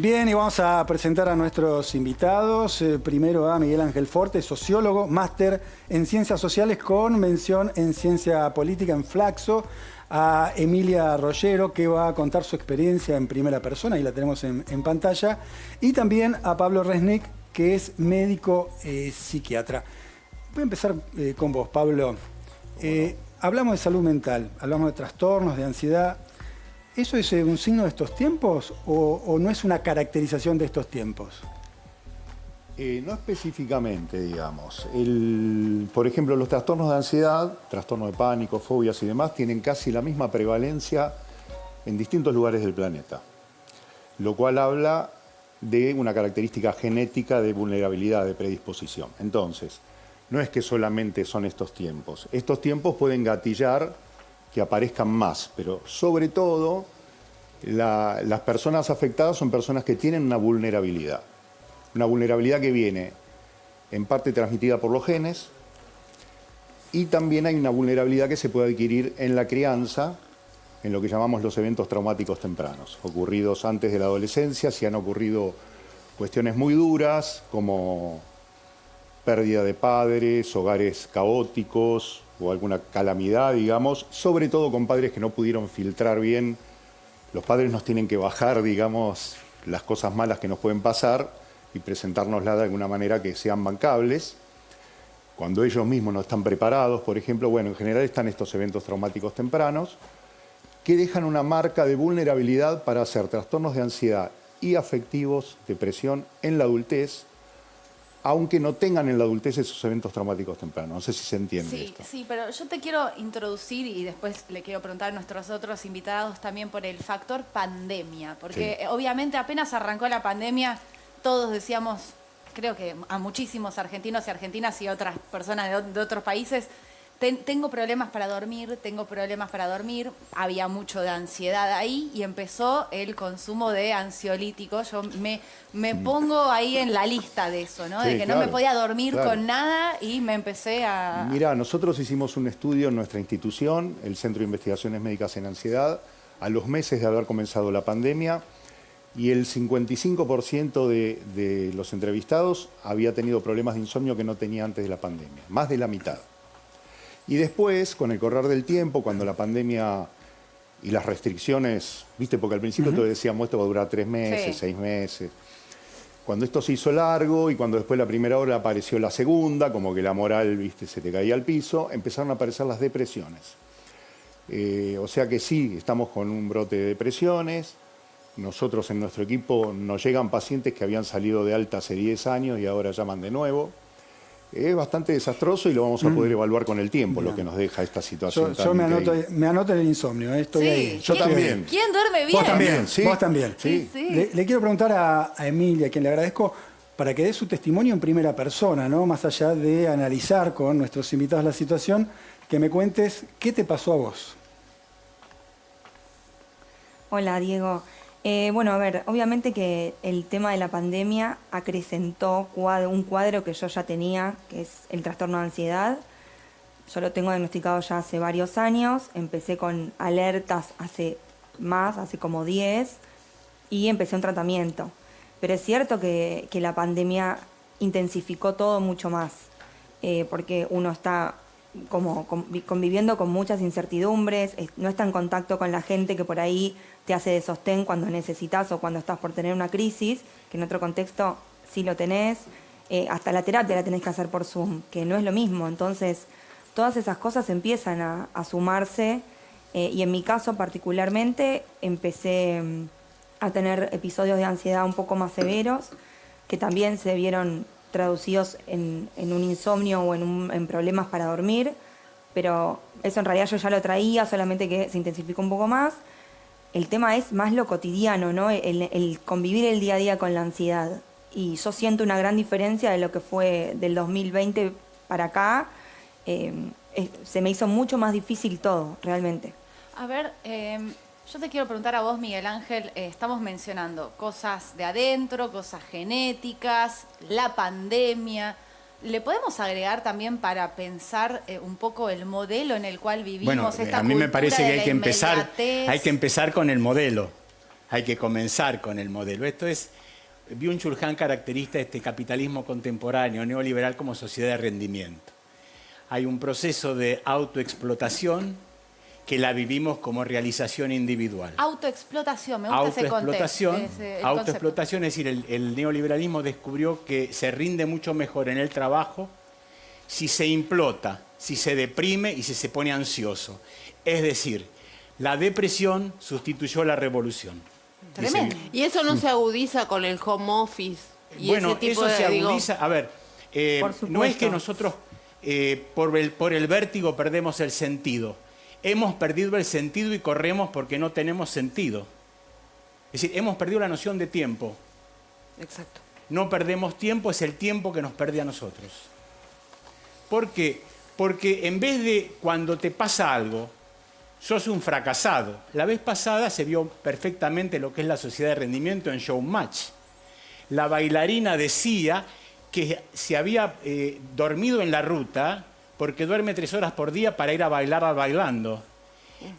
Bien, y vamos a presentar a nuestros invitados. Primero a Miguel Ángel Forte, sociólogo, máster en Ciencias Sociales con mención en Ciencia Política en Flaxo. A Emilia Rollero, que va a contar su experiencia en primera persona, ahí la tenemos en pantalla. Y también a Pablo Resnick, que es médico psiquiatra. Voy a empezar con vos, Pablo. Hablamos de salud mental, hablamos de trastornos, de ansiedad. ¿Eso es un signo de estos tiempos o no es una caracterización de estos tiempos? No específicamente, digamos. Por ejemplo, los trastornos de ansiedad, trastornos de pánico, fobias y demás, tienen casi la misma prevalencia en distintos lugares del planeta. Lo cual habla de una característica genética de vulnerabilidad, de predisposición. Entonces, no es que solamente son estos tiempos. Estos tiempos pueden gatillar que aparezcan más, pero sobre todo las personas afectadas son personas que tienen una vulnerabilidad que viene en parte transmitida por los genes, y también hay una vulnerabilidad que se puede adquirir en la crianza, en lo que llamamos los eventos traumáticos tempranos, ocurridos antes de la adolescencia, si han ocurrido cuestiones muy duras como pérdida de padres, hogares caóticos, o alguna calamidad, digamos, sobre todo con padres que no pudieron filtrar bien. Los padres nos tienen que bajar, digamos, las cosas malas que nos pueden pasar y presentárnoslas de alguna manera que sean bancables. Cuando ellos mismos no están preparados, por ejemplo, bueno, en general están estos eventos traumáticos tempranos que dejan una marca de vulnerabilidad para hacer trastornos de ansiedad y afectivos, depresión en la adultez, aunque no tengan en la adultez esos eventos traumáticos tempranos. No sé si se entiende esto. Sí, pero yo te quiero introducir y después le quiero preguntar a nuestros otros invitados también por el factor pandemia, porque obviamente apenas arrancó la pandemia, todos decíamos, creo que a muchísimos argentinos y argentinas y otras personas de otros países, tengo problemas para dormir, había mucho de ansiedad ahí y empezó el consumo de ansiolíticos. Yo me pongo ahí en la lista de eso, ¿no? Sí, de que claro, no me podía dormir claro. con nada y me empecé a... Mirá, nosotros hicimos un estudio en nuestra institución, el Centro de Investigaciones Médicas en Ansiedad, a los meses de haber comenzado la pandemia, y el 55% de los entrevistados había tenido problemas de insomnio que no tenía antes de la pandemia, más de la mitad. Y después, con el correr del tiempo, cuando la pandemia y las restricciones, viste, porque al principio te decíamos esto va a durar 3 meses, 6 meses. Cuando esto se hizo largo y cuando después la primera hora apareció la segunda, como que la moral, viste, se te caía al piso, empezaron a aparecer las depresiones. O sea que sí, estamos con un brote de depresiones. Nosotros en nuestro equipo nos llegan pacientes que habían salido de alta hace 10 años y ahora llaman de nuevo. Es bastante desastroso y lo vamos a poder evaluar con el tiempo, lo que nos deja esta situación. Yo me anoto en el insomnio, estoy ahí. Yo también. ¿Quién duerme bien? Vos también, Sí. vos también. Sí. Le quiero preguntar a Emilia, a quien le agradezco, para que dé su testimonio en primera persona, ¿no? Más allá de analizar con nuestros invitados la situación, que me cuentes qué te pasó a vos. Hola, Diego. Bueno, a ver, obviamente que el tema de la pandemia acrecentó un cuadro que yo ya tenía, que es el trastorno de ansiedad. Yo lo tengo diagnosticado ya hace varios años. Empecé con alertas hace como 10, y empecé un tratamiento. Pero es cierto que la pandemia intensificó todo mucho más, porque uno está como conviviendo con muchas incertidumbres, no está en contacto con la gente que por ahí te hace de sostén cuando necesitas o cuando estás por tener una crisis, que en otro contexto sí lo tenés. Hasta la terapia la tenés que hacer por Zoom, que no es lo mismo. Entonces, todas esas cosas empiezan a sumarse, y en mi caso particularmente empecé a tener episodios de ansiedad un poco más severos, que también se vieron traducidos en un insomnio o en problemas para dormir, pero eso en realidad yo ya lo traía, solamente que se intensificó un poco más. El tema es más lo cotidiano, ¿no? El convivir el día a día con la ansiedad. Y yo siento una gran diferencia de lo que fue del 2020 para acá. Se me hizo mucho más difícil todo, realmente. A ver, yo te quiero preguntar a vos, Miguel Ángel, estamos mencionando cosas de adentro, cosas genéticas, la pandemia. ¿Le podemos agregar también para pensar un poco el modelo en el cual vivimos, Bueno, esta a mí me cultura parece que de la hay que empezar con el modelo. hay que comenzar con el modelo. Esto es, Byung-Chul Han caracteriza este capitalismo contemporáneo neoliberal como sociedad de rendimiento. Hay un proceso de autoexplotación que la vivimos como realización individual. Autoexplotación, me gusta ese contexto. Autoexplotación, es decir, el neoliberalismo descubrió que se rinde mucho mejor en el trabajo si se implota, si se deprime y si se pone ansioso. Es decir, la depresión sustituyó la revolución. Tremendo. Y eso no se agudiza con el home office y bueno, ese tipo eso de... se agudiza. A ver, no es que nosotros por el vértigo perdemos el sentido. Hemos perdido el sentido y corremos porque no tenemos sentido. Es decir, hemos perdido la noción de tiempo. Exacto. No perdemos tiempo, es el tiempo que nos pierde a nosotros. ¿Por qué? Porque en vez de cuando te pasa algo, sos un fracasado. La vez pasada se vio perfectamente lo que es la sociedad de rendimiento en Showmatch. La bailarina decía que se había dormido en la ruta porque duerme 3 horas por día para ir a bailar bailando.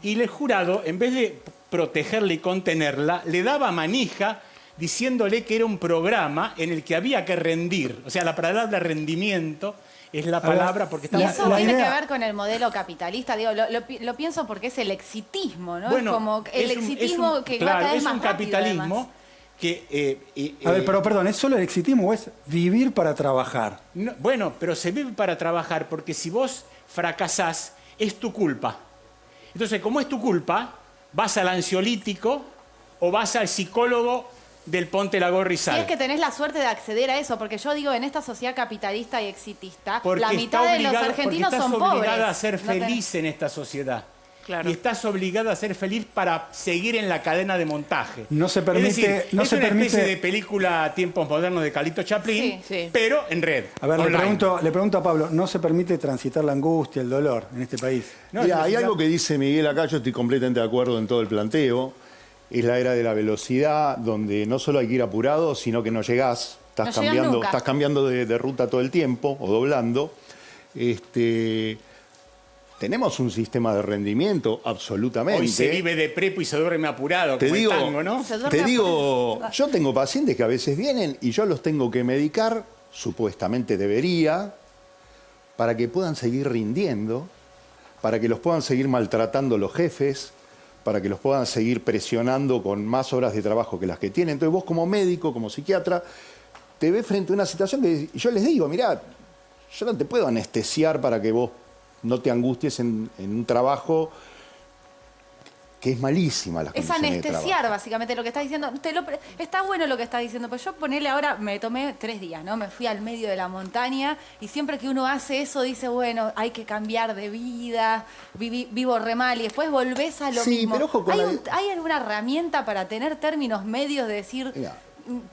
Y el jurado, en vez de protegerla y contenerla, le daba manija diciéndole que era un programa en el que había que rendir. O sea, la palabra rendimiento es la palabra porque Y estamos... eso tiene que ver con el modelo capitalista, digo, lo pienso porque es el exitismo, ¿no? Bueno, es como el exitismo que va cada vez más rápido, capitalismo además. que... A ver, pero perdón, ¿es solo el exitismo o es vivir para trabajar? No, bueno, pero se vive para trabajar porque si vos fracasás, es tu culpa. Entonces, como es tu culpa, vas al ansiolítico o vas al psicólogo del ponte la gorra y sal. Si es que tenés la suerte de acceder a eso, porque yo digo, en esta sociedad capitalista y exitista, Porque la mitad de los argentinos son pobres. Estás obligada a ser No tenés- feliz en esta sociedad. Claro. Y estás obligada a ser feliz para seguir en la cadena de montaje. No se permite- Es decir, no es se una especie permite- de película Tiempos Modernos de Calito Chaplin, Sí. Sí. pero en red. A ver, le online. pregunto a Pablo, ¿no se permite transitar la angustia, el dolor en este país? No, Mira, es hay una algo que dice Miguel acá, yo estoy completamente de acuerdo en todo el planteo. Es la era de la velocidad, donde no solo hay que ir apurado, sino que no llegás. No llegás nunca. Estás cambiando de ruta todo el tiempo o doblando. Tenemos un sistema de rendimiento, absolutamente. Hoy se vive de prepo y se duerme apurado, Te como digo, el tango, ¿no? Se duerme te digo, yo tengo pacientes que a veces vienen y yo los tengo que medicar, supuestamente debería, para que puedan seguir rindiendo, para que los puedan seguir maltratando los jefes, para que los puedan seguir presionando con más horas de trabajo que las que tienen. Entonces vos como médico, como psiquiatra, te ves frente a una situación que yo les digo, mirá, yo no te puedo anestesiar para que vos no te angusties en un trabajo que es malísima las Es condiciones de anestesiar, trabajo. básicamente, lo que estás diciendo. Está bueno lo que estás diciendo, pero yo ponele ahora, me tomé 3 días, ¿no? Me fui al medio de la montaña y siempre que uno hace eso dice, bueno, hay que cambiar de vida, vivo re mal y después volvés a lo Sí, mismo. pero ojo con ¿Hay alguna herramienta para tener términos medios de decir... Mira.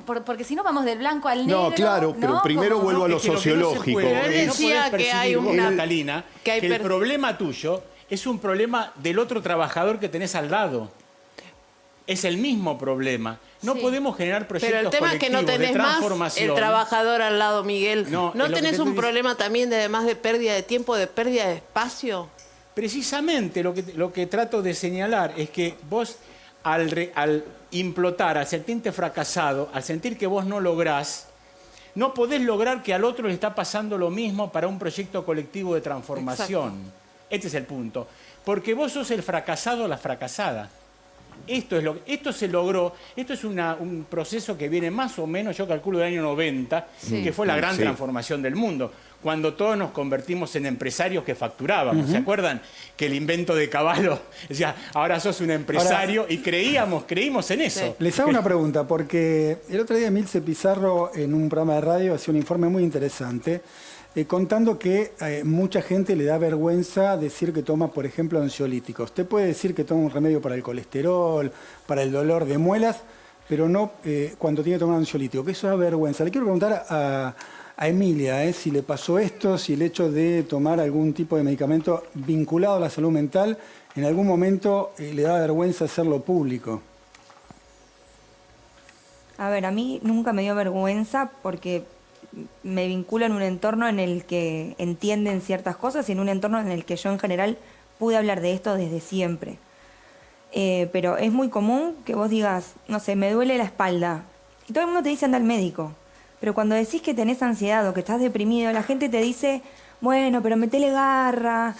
Porque si no vamos del blanco al negro. No, claro, pero primero vuelvo a lo Es que lo que sociológico. No se puede, Pero él no decía podés que hay percibir, una- Catalina, que hay que el per- problema tuyo es un problema del otro trabajador que tenés al lado. Es el mismo problema. No Sí. podemos generar proyectos Pero el tema es que no colectivos de tenés más transformación. el trabajador al lado, Miguel. No, ¿No es lo que tenés te un estoy problema también de además de pérdida de tiempo, de pérdida de espacio? Precisamente lo que trato de señalar es que vos al implotar, al sentirte fracasado, al sentir que vos no lográs, no podés lograr que al otro le está pasando lo mismo para un proyecto colectivo de transformación. Este es el punto. Porque vos sos el fracasado o la fracasada. Esto se logró, esto es un proceso que viene más o menos, yo calculo, del año 90, que fue la gran Sí. transformación del mundo, cuando todos nos convertimos en empresarios que facturábamos. ¿Se acuerdan? Que el invento de Caballo decía, ahora sos un empresario, y creímos en eso. Les hago una pregunta, porque el otro día Milce Pizarro en un programa de radio hacía un informe muy interesante contando que mucha gente le da vergüenza decir que toma, por ejemplo, ansiolíticos. Usted puede decir que toma un remedio para el colesterol, para el dolor de muelas, pero no cuando tiene que tomar un ansiolítico, que eso da vergüenza. Le quiero preguntar a Emilia si le pasó esto, si el hecho de tomar algún tipo de medicamento vinculado a la salud mental en algún momento le da vergüenza hacerlo público. A ver, a mí nunca me dio vergüenza porque me vinculo en un entorno en el que entienden ciertas cosas y en un entorno en el que yo en general pude hablar de esto desde siempre. pero es muy común que vos digas, no sé, me duele la espalda. Y todo el mundo te dice anda al médico. Pero cuando decís que tenés ansiedad o que estás deprimido, la gente te dice, bueno, pero metele garra,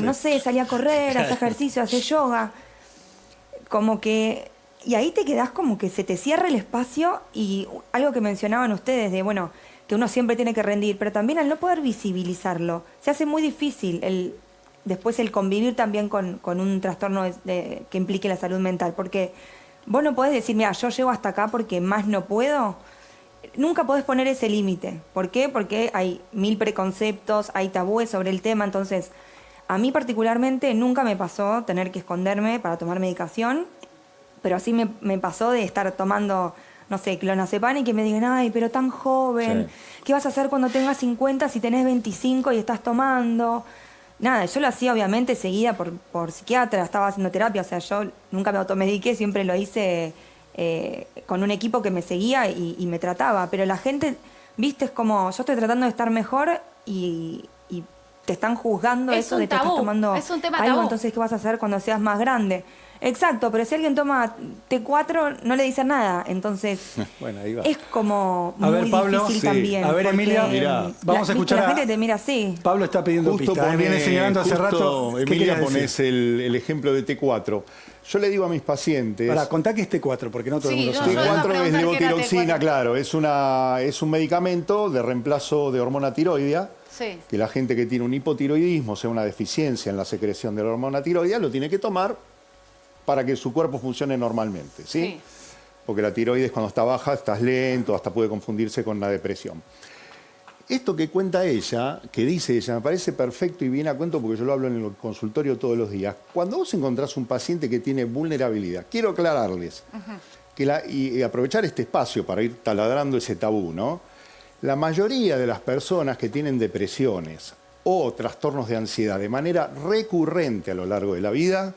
no sé, salí a correr, haz ejercicio, haz yoga. Como que... Y ahí te quedás como que se te cierra el espacio y algo que mencionaban ustedes de, bueno, que uno siempre tiene que rendir, pero también al no poder visibilizarlo, se hace muy difícil después el convivir también con un trastorno que implique la salud mental, porque vos no podés decir, mira, yo llego hasta acá porque más no puedo. Nunca podés poner ese límite. ¿Por qué? Porque hay 1000 preconceptos, hay tabúes sobre el tema, entonces a mí particularmente nunca me pasó tener que esconderme para tomar medicación, pero así me pasó de estar tomando, no sé, clonazepam y que me digan, ay, pero tan joven, sí. ¿Qué vas a hacer cuando tengas 50 si tenés 25 y estás tomando? Nada, yo lo hacía obviamente seguida por psiquiatra, estaba haciendo terapia, o sea, yo nunca me automediqué, siempre lo hice con un equipo que me seguía y me trataba, pero la gente, viste, es como, yo estoy tratando de estar mejor y te están juzgando eso de que estás tomando es un tema algo, tabú. Entonces, ¿qué vas a hacer cuando seas más grande? Exacto, pero si alguien toma T4 no le dicen nada, entonces bueno, ahí va. es como A ver, muy Pablo, difícil sí. también. A ver, porque Emilia, mirá, vamos a escuchar la a- gente te mira así. Pablo está pidiendo pista, viene señalando hace rato. ¿Qué Emilia, querías ponés decir? el ejemplo de T4. Yo le digo a mis pacientes... Para, contá que es T4, porque no todo el Sí, mundo no, sabe. yo iba a T4 es preguntar qué era levotiroxina, T4. claro, es un medicamento de reemplazo de hormona tiroidea, Sí. que la gente que tiene un hipotiroidismo, o sea, una deficiencia en la secreción de la hormona tiroidea, lo tiene que tomar para que su cuerpo funcione normalmente, ¿sí? Sí. Porque la tiroides cuando está baja estás lento, hasta puede confundirse con una depresión. Esto que cuenta ella, que dice ella, me parece perfecto y viene a cuento porque yo lo hablo en el consultorio todos los días. Cuando vos encontrás un paciente que tiene vulnerabilidad, quiero aclararles y aprovechar este espacio para ir taladrando ese tabú, ¿no? La mayoría de las personas que tienen depresiones o trastornos de ansiedad de manera recurrente a lo largo de la vida,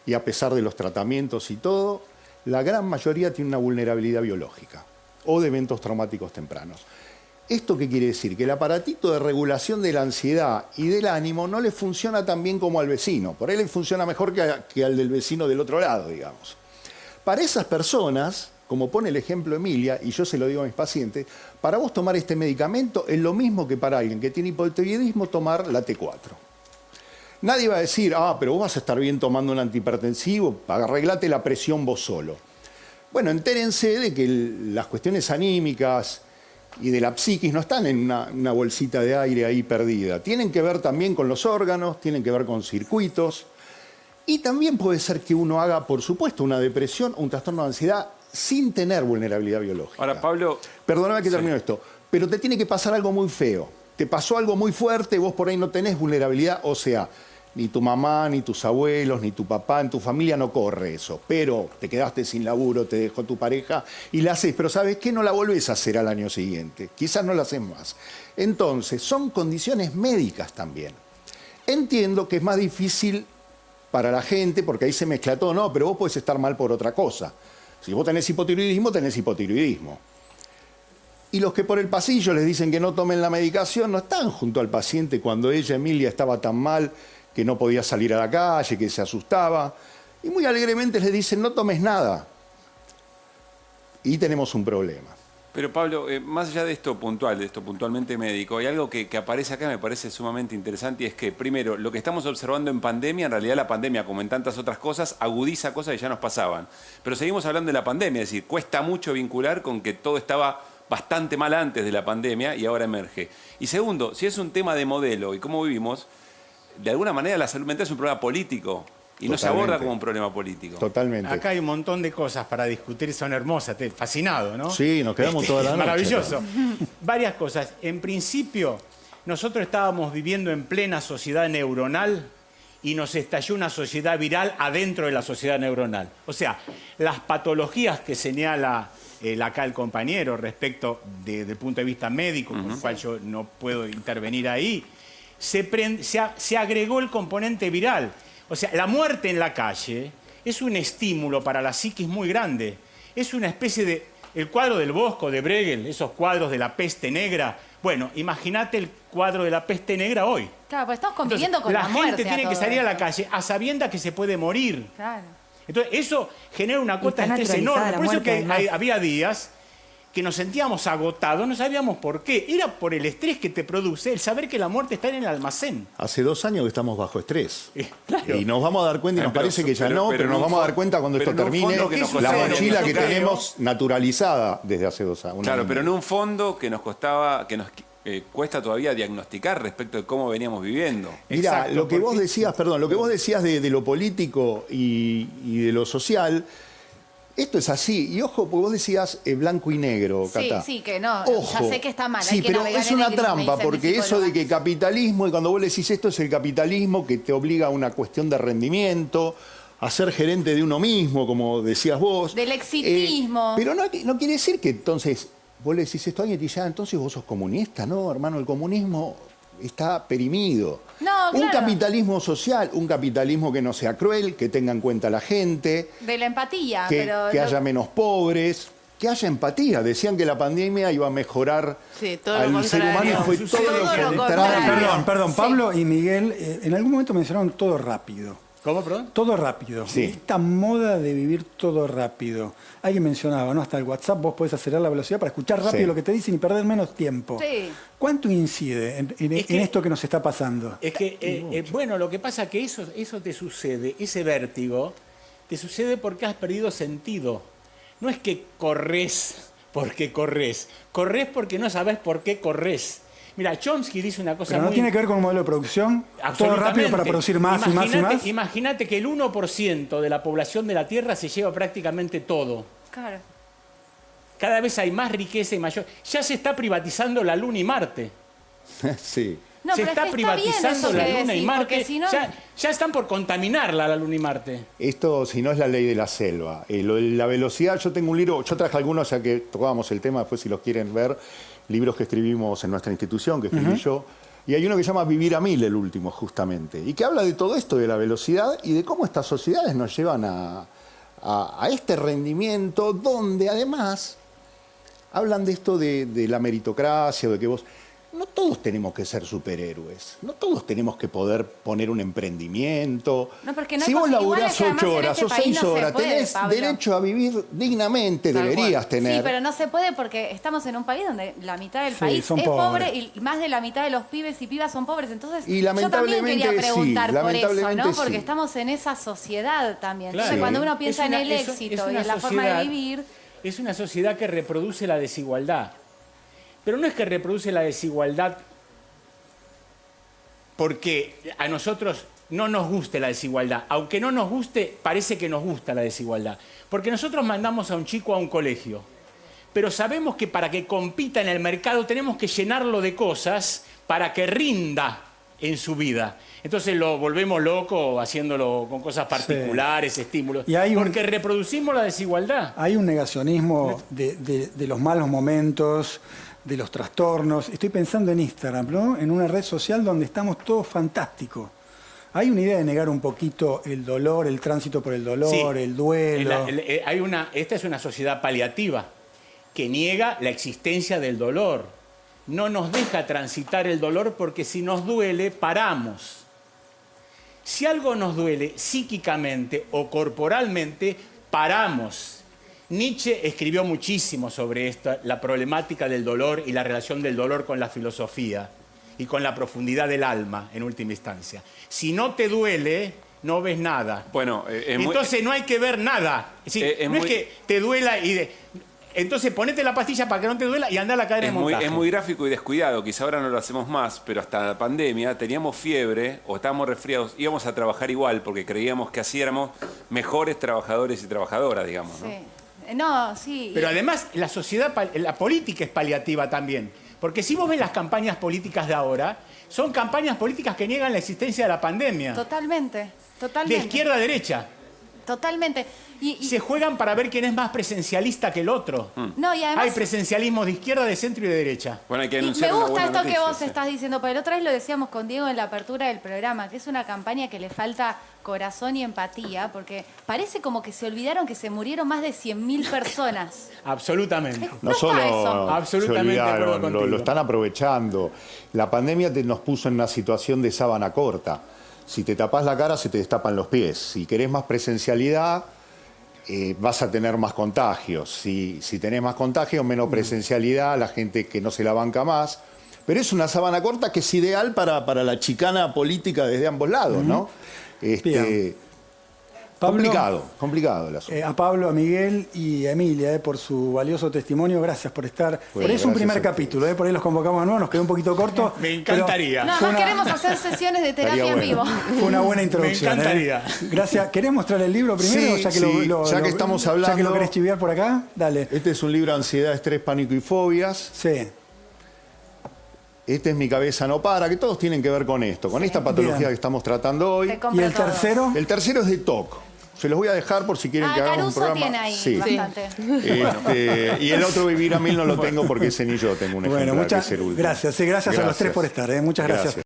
y a pesar de los tratamientos y todo, la gran mayoría tiene una vulnerabilidad biológica o de eventos traumáticos tempranos. ¿Esto qué quiere decir? Que el aparatito de regulación de la ansiedad y del ánimo no le funciona tan bien como al vecino. Por ahí le funciona mejor que al del vecino del otro lado, digamos. Para esas personas, como pone el ejemplo Emilia, y yo se lo digo a mis pacientes, para vos tomar este medicamento es lo mismo que para alguien que tiene hipotiroidismo tomar la T4. Nadie va a decir, pero vos vas a estar bien tomando un antihipertensivo, arreglate la presión vos solo. Bueno, entérense de que las cuestiones anímicas y de la psiquis no están en una bolsita de aire ahí perdida. Tienen que ver también con los órganos, tienen que ver con circuitos. Y también puede ser que uno haga, por supuesto, una depresión o un trastorno de ansiedad sin tener vulnerabilidad biológica. Ahora, Pablo... Perdóname que termino esto, pero te tiene que pasar algo muy feo. Te pasó algo muy fuerte, vos por ahí no tenés vulnerabilidad, o sea, ni tu mamá, ni tus abuelos, ni tu papá, en tu familia no corre eso. Pero te quedaste sin laburo, te dejó tu pareja y la haces, pero ¿sabes qué? No la volvés a hacer al año siguiente. Quizás no la haces más. Entonces, son condiciones médicas también. Entiendo que es más difícil para la gente, porque ahí se mezcla todo, no, pero vos podés estar mal por otra cosa. Si vos tenés hipotiroidismo, tenés hipotiroidismo. Y los que por el pasillo les dicen que no tomen la medicación, no están junto al paciente cuando ella, Emilia, estaba tan mal que no podía salir a la calle, que se asustaba. Y muy alegremente les dicen, no tomes nada. Y tenemos un problema. Pero Pablo, más allá de esto puntual, de esto puntualmente médico, hay algo que aparece acá, me parece sumamente interesante, y es que, primero, lo que estamos observando en pandemia, en realidad la pandemia, como en tantas otras cosas, agudiza cosas que ya nos pasaban. Pero seguimos hablando de la pandemia, es decir, cuesta mucho vincular con que todo estaba bastante mal antes de la pandemia y ahora emerge. Y segundo, si es un tema de modelo y cómo vivimos, de alguna manera la salud mental es un problema político y no se aborda como un problema político. Totalmente. Acá hay un montón de cosas para discutir, son hermosas, fascinado, ¿no? Sí, nos quedamos toda la noche. Maravilloso. Varias cosas. En principio, nosotros estábamos viviendo en plena sociedad neuronal y nos estalló una sociedad viral adentro de la sociedad neuronal. O sea, las patologías que señala acá el compañero respecto del punto de vista médico, con el cual yo no puedo intervenir ahí, se agregó el componente viral. O sea, la muerte en la calle es un estímulo para la psiquis muy grande. Es una especie de... El cuadro del Bosco, de Bruegel, esos cuadros de la peste negra. Bueno, imagínate el cuadro de la peste negra hoy. Claro, pues estamos conviviendo Entonces, con la muerte. gente tiene que salir a la calle a sabiendas que se puede morir. Claro. Entonces, eso genera una cuota de está estrés naturalizada enorme. la Por eso muerte, que además. había días que nos sentíamos agotados, no sabíamos por qué. Era por el estrés que te produce el saber que la muerte está en el almacén. Hace 2 años que estamos bajo estrés. Claro. Y nos vamos a dar cuenta, y nos Pero- parece que ya pero- no, pero pero nos en un vamos a dar fo- cuenta cuando pero esto en un termine. fondo que nos La costaba- mochila que Claro. tenemos naturalizada desde hace 2 años. Claro, pero en un fondo que nos costaba, que nos cuesta todavía diagnosticar respecto de cómo veníamos viviendo. Mira, Exacto, lo que vos porque- decías, perdón, lo que vos decías de lo político y de lo social, esto es así. Y ojo, porque vos decías blanco y negro, Sí, Cata. sí, que no, Ojo. ya sé que está mal, hay Sí, que pero navegar es en una el gris, me trampa, dice mi porque eso psicóloga. de que capitalismo, y cuando vos le decís esto es el capitalismo que te obliga a una cuestión de rendimiento, a ser gerente de uno mismo, como decías vos. Del exitismo. Pero no quiere decir que entonces vos le decís esto a alguien y te dice, entonces vos sos comunista. No, hermano, el comunismo está perimido. No, Un claro. capitalismo social, un capitalismo que no sea cruel, que tenga en cuenta a la gente, De la empatía, que, pero... que lo- haya menos pobres, que haya empatía. Decían que la pandemia iba a mejorar Sí, todo lo al ser contrario. humano y fue Sucede todo lo todo lo contrario. contrario. Perdón, Sí. Pablo y Miguel, en algún momento mencionaron todo rápido. ¿Cómo, perdón? Todo rápido. Sí. Esta moda de vivir todo rápido. Alguien mencionaba, ¿no? Hasta el WhatsApp vos podés acelerar la velocidad para escuchar rápido Sí. lo que te dicen y perder menos tiempo. Sí. ¿Cuánto incide Es que- en esto que nos está pasando? Es que, bueno, lo que pasa es que eso te sucede, ese vértigo, te sucede porque has perdido sentido. No es que corres porque corres porque no sabes por qué corres. Mira, Chomsky dice una cosa Pero no muy... tiene que ver con un modelo de producción. Todo Absolutamente. rápido para producir más y más y más. Imagínate que el 1% de la población de la Tierra se lleva prácticamente todo. Claro. Cada vez hay más riqueza y mayor... Ya se está privatizando la Luna y Marte. Sí. No, se pero está es que está bien privatizando eso la que Luna y decís, Marte. porque si no... Ya están por contaminarla la Luna y Marte. Esto, si no, es la ley de la selva. Lo de la velocidad, yo tengo un libro, yo traje algunos, ya que tocábamos el tema, después si los quieren ver, libros que escribimos en nuestra institución, que escribí yo. Y hay uno que se llama Vivir a Mil, el último, justamente. Y que habla de todo esto, de la velocidad y de cómo estas sociedades nos llevan a este rendimiento, donde además hablan de esto de la meritocracia, de que vos... No todos tenemos que ser superhéroes, no todos tenemos que poder poner un emprendimiento. No, porque no Si hay vos igual laburás es que además 8 en horas este o país 6 no se horas, puede, tenés Pablo. derecho a vivir dignamente, Tal deberías cual. tener. Sí, pero no se puede porque estamos en un país donde la mitad del Sí, país son es pobres. pobre y más de la mitad de los pibes y pibas son pobres. Entonces, Y yo también lamentablemente quería preguntar sí, por eso, lamentablemente ¿no? Porque sí. estamos en esa sociedad también. Claro. Entonces, cuando uno piensa Es una- en el es éxito y una en la forma de sociedad- vivir, Es una sociedad que reproduce la desigualdad. Pero no es que reproduce la desigualdad porque a nosotros no nos guste la desigualdad. Aunque no nos guste, parece que nos gusta la desigualdad. Porque nosotros mandamos a un chico a un colegio. Pero sabemos que para que compita en el mercado tenemos que llenarlo de cosas para que rinda en su vida. Entonces lo volvemos loco haciéndolo con cosas particulares, estímulos. Y hay porque reproducimos la desigualdad. Hay un negacionismo de los malos momentos, de los trastornos. Estoy pensando en Instagram, ¿no? En una red social donde estamos todos fantásticos. Hay una idea de negar un poquito el dolor, el tránsito por el dolor, Sí. el duelo. Esta es una sociedad paliativa que niega la existencia del dolor. No nos deja transitar el dolor porque si nos duele, paramos. Si algo nos duele psíquicamente o corporalmente, paramos. Nietzsche escribió muchísimo sobre esto, la problemática del dolor y la relación del dolor con la filosofía y con la profundidad del alma, en última instancia. Si no te duele, no ves nada. Bueno, Entonces no hay que ver nada. Es decir, es no muy- es que te duela y... Entonces ponete la pastilla para que no te duela y anda a la cadena de montaje. es muy gráfico y descuidado, quizá ahora no lo hacemos más, pero hasta la pandemia teníamos fiebre o estábamos resfriados, íbamos a trabajar igual porque creíamos que así éramos mejores trabajadores y trabajadoras, digamos, ¿no? sí. No, sí. Pero además la sociedad, la política es paliativa también. Porque si vos ves las campañas políticas de ahora, son campañas políticas que niegan la existencia de la pandemia. Totalmente, De totalmente. izquierda a derecha. Totalmente. Y Se juegan para ver quién es más presencialista que el otro. no, y además... Hay presencialismo de izquierda, de centro y de derecha. Bueno, hay que Y anunciar me una gusta buena esto que noticia, vos sí. estás diciendo, pero otra vez lo decíamos con Diego en la apertura del programa, que es una campaña que le falta corazón y empatía, porque parece como que se olvidaron que se murieron más de 100.000 personas. Absolutamente. No está solo eso. Absolutamente se de acuerdo olvidaron, contigo. lo están aprovechando. La pandemia nos puso en una situación de sábana corta. Si te tapás la cara, se te destapan los pies. Si querés más presencialidad, vas a tener más contagios. Si tenés más contagios, menos presencialidad, la gente que no se la banca más. Pero es una sábana corta que es ideal para la chicana política desde ambos lados, ¿no? Bien. Pablo, complicado el asunto. a Pablo, a Miguel y a Emilia por su valioso testimonio. Gracias por estar. Por ahí es un gracias primer a ti. capítulo, por ahí los convocamos de nuevo, nos quedó un poquito corto. Me encantaría. No, no queremos hacer sesiones de terapia en vivo. Fue una buena introducción. Me encantaría. Gracias. ¿Querés mostrar el libro primero? Sí, Ya que, sí, ya que estamos hablando. Ya que lo querés chiviar por acá, dale. Este es un libro de ansiedad, estrés, pánico y fobias. Sí. Este es Mi cabeza no para, que todos tienen que ver con esto, con esta patología Bien. que estamos tratando hoy. Te ¿Y compro el todo. tercero? El tercero es de TOC. Se los voy a dejar por si quieren que hagamos un Caruso programa. tiene ahí Sí. bastante. Y el otro Vivir a Mil no lo tengo porque ese ni yo tengo un ejemplar Bueno, que muchas es el último. gracias. Sí, gracias a los tres por estar. Muchas gracias.